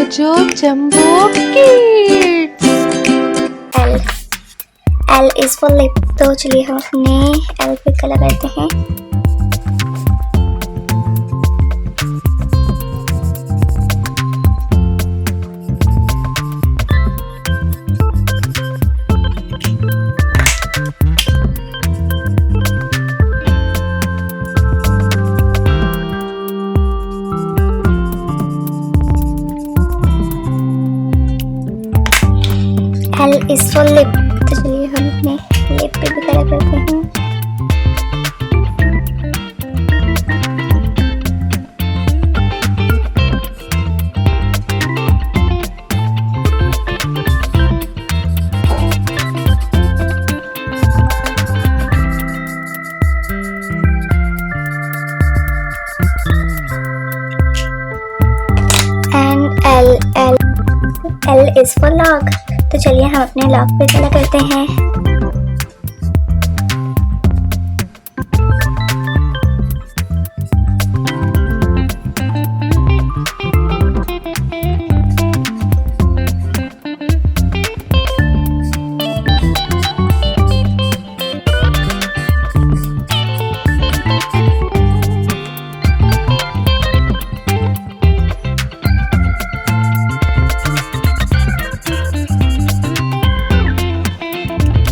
Mojo Jumbo Kids. L is for lip. तो चलिए हम अपने L पे कलर करते हैं. L is for lip. तो चलिए हम अपने लिप पे भी कलर करते हैं. L is for log. तो चलिए हम अपने लॉग पे कलर करते हैं.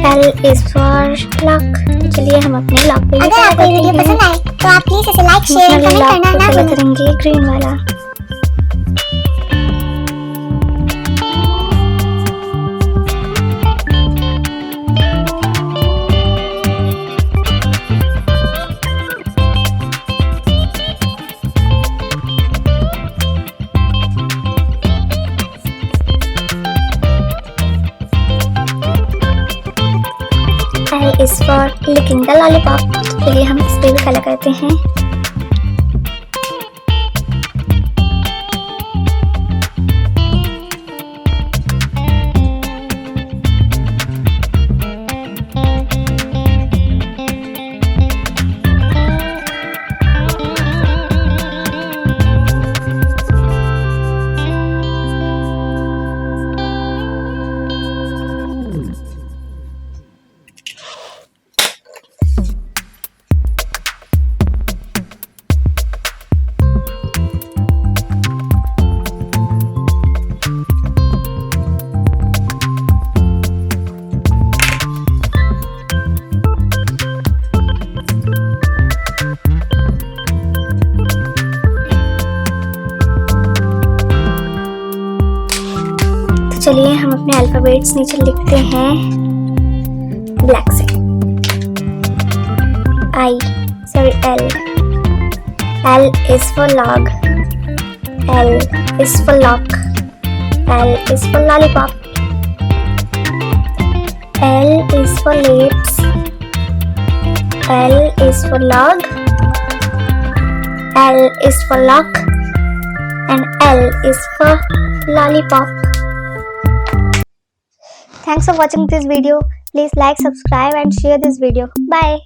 L is for lock. तो चलिए हम अपने लॉक पे अगर आपको ये वीडियो पसंद आए तो आप प्लीज इसे लाइक शेयर कमेंट करना ना भूलें. करेंगे ग्रीन वाला. L is for licking the lollipop. चलिए हम इस पे भी कलर करते हैं. चलिए हम अपने अल्फाबेट्स नीचे लिखते हैं ब्लैक से. L. L is for log. L is for lock. L is for lollipop. L is for lips. L is for log. L is for lock. And L is for lollipop. Thanks for watching this video. Please like, subscribe and share this video. Bye.